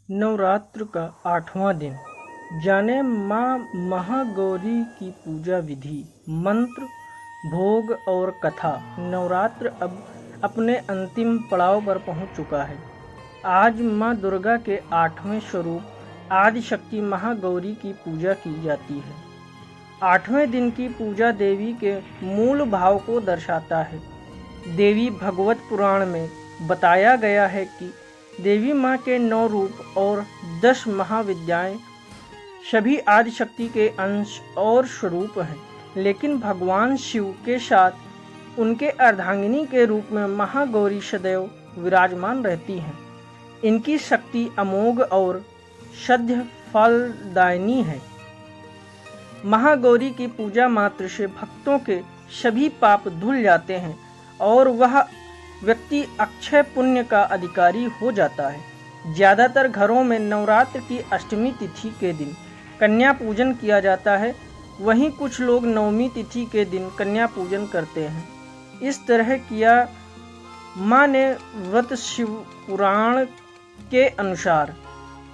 नवरात्र का 8वां दिन। जाने माँ महागौरी की पूजा विधि, मंत्र, भोग और कथा। नवरात्र अब अपने अंतिम पड़ाव पर पहुंच चुका है। आज माँ दुर्गा के 8वें स्वरूप आदिशक्ति महागौरी की पूजा की जाती है। 8वें दिन की पूजा देवी के मूल भाव को दर्शाता है। देवी भागवत पुराण में बताया गया है कि देवी माँ के 9 रूप और 10 महाविद्याएं सभी आदिशक्ति के अंश और स्वरूप हैं, लेकिन भगवान शिव के साथ उनके अर्धांगिनी के रूप में महागौरी सदैव विराजमान रहती हैं। इनकी शक्ति अमोघ और सद्य फलदायिनी है। महागौरी की पूजा मात्र से भक्तों के सभी पाप धुल जाते हैं और वह व्यक्ति अक्षय पुण्य का अधिकारी हो जाता है। ज़्यादातर घरों में नवरात्र की अष्टमी तिथि के दिन कन्या पूजन किया जाता है, वहीं कुछ लोग नवमी तिथि के दिन कन्या पूजन करते हैं। इस तरह किया माँ ने व्रत। शिव पुराण के अनुसार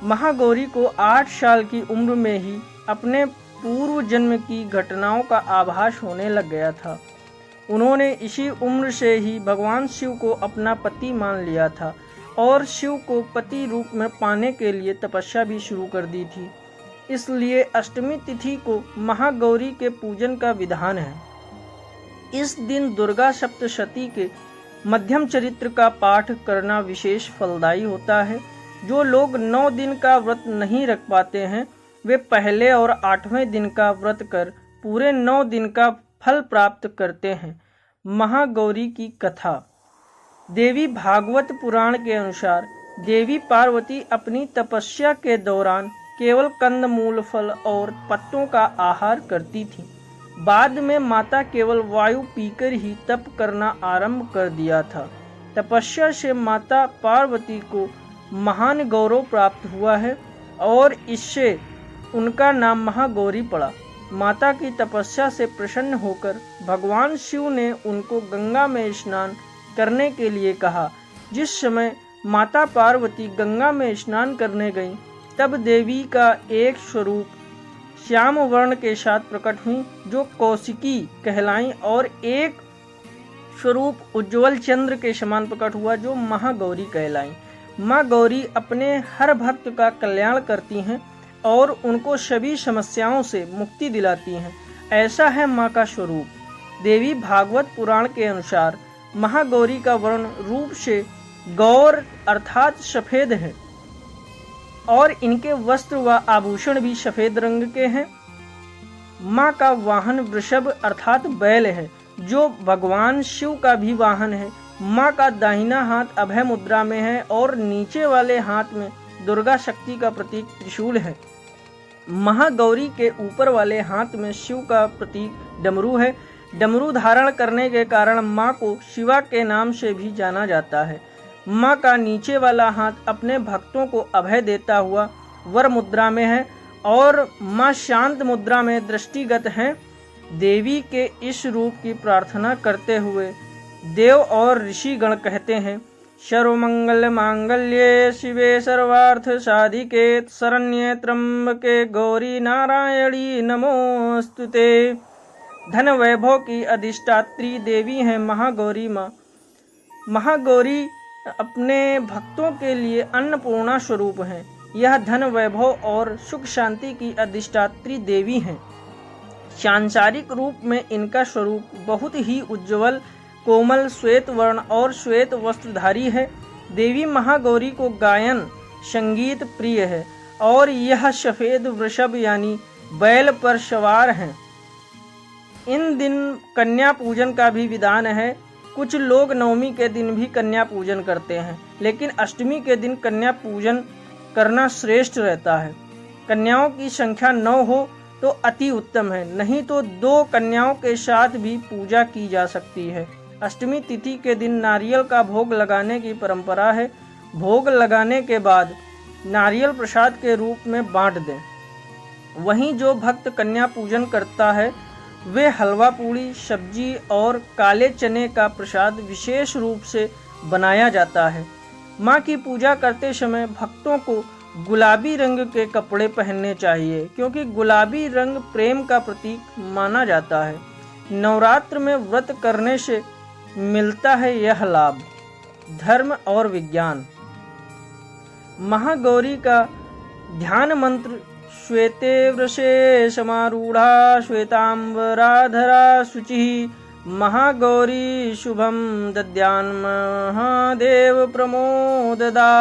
महागौरी को 8 साल की उम्र में ही अपने पूर्व जन्म की घटनाओं का आभास होने लग गया था। उन्होंने इसी उम्र से ही भगवान शिव को अपना पति मान लिया था और शिव को पति रूप में पाने के लिए तपस्या भी शुरू कर दी थी। इसलिए अष्टमी तिथि को महागौरी के पूजन का विधान है। इस दिन दुर्गा सप्तशती के मध्यम चरित्र का पाठ करना विशेष फलदायी होता है। जो लोग 9 दिन का व्रत नहीं रख पाते हैं, वे पहले और 8वें दिन का व्रत कर पूरे 9 दिन का फल प्राप्त करते हैं। महागौरी की कथा। देवी भागवत पुराण के अनुसार देवी पार्वती अपनी तपस्या के दौरान केवल कंदमूल, फल और पत्तों का आहार करती थी। बाद में माता केवल वायु पीकर ही तप करना आरंभ कर दिया था। तपस्या से माता पार्वती को महान गौरव प्राप्त हुआ है और इससे उनका नाम महागौरी पड़ा। माता की तपस्या से प्रसन्न होकर भगवान शिव ने उनको गंगा में स्नान करने के लिए कहा। जिस समय माता पार्वती गंगा में स्नान करने गईं, तब देवी का एक स्वरूप श्याम वर्ण के साथ प्रकट हुई, जो कौशिकी कहलाई, और एक स्वरूप उज्ज्वल चंद्र के समान प्रकट हुआ, जो महागौरी कहलाई। माँ गौरी अपने हर भक्त का कल्याण करती हैं और उनको सभी समस्याओं से मुक्ति दिलाती हैं। ऐसा है माँ का स्वरूप। देवी भागवत पुराण के अनुसार महागौरी का वर्ण रूप से गौर अर्थात सफेद है और इनके वस्त्र व आभूषण भी सफेद रंग के हैं। माँ का वाहन वृषभ अर्थात बैल है, जो भगवान शिव का भी वाहन है। माँ का दाहिना हाथ अभय मुद्रा में है और नीचे वाले हाथ में दुर्गा शक्ति का प्रतीक त्रिशूल है। महागौरी के ऊपर वाले हाथ में शिव का प्रतीक डमरू है। डमरू धारण करने के कारण माँ को शिवा के नाम से भी जाना जाता है। माँ का नीचे वाला हाथ अपने भक्तों को अभय देता हुआ वर मुद्रा में है और माँ शांत मुद्रा में दृष्टिगत हैं। देवी के इस रूप की प्रार्थना करते हुए देव और ऋषिगण कहते हैं, सर्वमंगल मांगल्ये शिवे सर्वार्थ साधिके शरण्ये त्र्यंबके गौरी नारायणी नमोस्तुते। धन वैभव की अधिष्ठात्री देवी है महागौरी माँ। महागौरी अपने भक्तों के लिए अन्नपूर्णा स्वरूप हैं। यह धन वैभव और सुख शांति की अधिष्ठात्री देवी हैं। सांसारिक रूप में इनका स्वरूप बहुत ही उज्ज्वल, कोमल, श्वेत वर्ण और श्वेत वस्त्रधारी है। देवी महागौरी को गायन संगीत प्रिय है और यह सफेद वृषभ यानी बैल पर सवार हैं। इन दिन कन्या पूजन का भी विधान है। कुछ लोग नवमी के दिन भी कन्या पूजन करते हैं, लेकिन अष्टमी के दिन कन्या पूजन करना श्रेष्ठ रहता है। कन्याओं की संख्या 9 हो तो अति उत्तम है, नहीं तो 2 कन्याओं के साथ भी पूजा की जा सकती है। अष्टमी तिथि के दिन नारियल का भोग लगाने की परंपरा है। भोग लगाने के बाद नारियल प्रसाद के रूप में बांट दें। वहीं जो भक्त कन्या पूजन करता है, वे हलवा पूड़ी, सब्जी और काले चने का प्रसाद विशेष रूप से बनाया जाता है। माँ की पूजा करते समय भक्तों को गुलाबी रंग के कपड़े पहनने चाहिए, क्योंकि गुलाबी रंग प्रेम का प्रतीक माना जाता है। नवरात्र में व्रत करने से मिलता है यह लाभ। धर्म और विज्ञान। महागौरी का ध्यान मंत्र श्वेते वृषे समारूढ़ा श्वेतांबराधरा शुचिः महागौरी शुभम दद्यान् महादेव प्रमोददा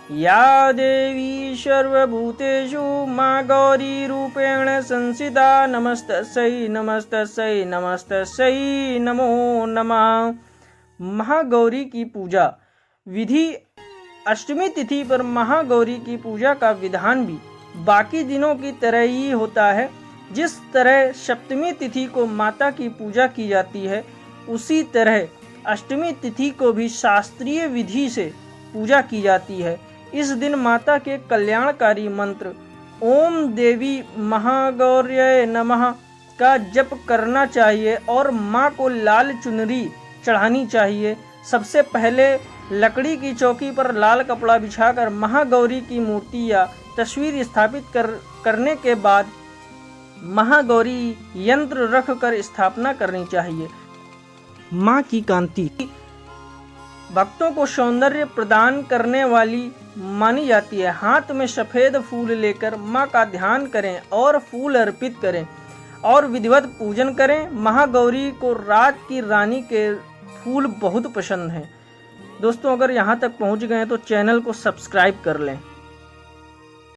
या देवी सर्वभूतेषु मां गौरी रूपेण संस्थिता नमस्तस्यै नमस्तस्यै नमस्तस्यै नमो नमः। महागौरी की पूजा विधि। अष्टमी तिथि पर महागौरी की पूजा का विधान भी बाकी दिनों की तरह ही होता है। जिस तरह सप्तमी तिथि को माता की पूजा की जाती है, उसी तरह अष्टमी तिथि को भी शास्त्रीय विधि से पूजा की जाती है। इस दिन माता के कल्याणकारी मंत्र ओम देवी महागौर्यै नमः का जप करना चाहिए और माँ को लाल चुनरी चढ़ानी चाहिए। सबसे पहले लकड़ी की चौकी पर लाल कपड़ा बिछाकर महागौरी की मूर्ति या तस्वीर स्थापित करने के बाद महागौरी यंत्र रख कर स्थापना करनी चाहिए। माँ की कांति भक्तों को सौंदर्य प्रदान करने वाली मानी जाती है। हाथ में सफेद फूल लेकर माँ का ध्यान करें और फूल अर्पित करें और विधिवत पूजन करें। महागौरी को रात की रानी के फूल बहुत पसंद हैं। दोस्तों, अगर यहाँ तक पहुँच गए तो चैनल को सब्सक्राइब कर लें।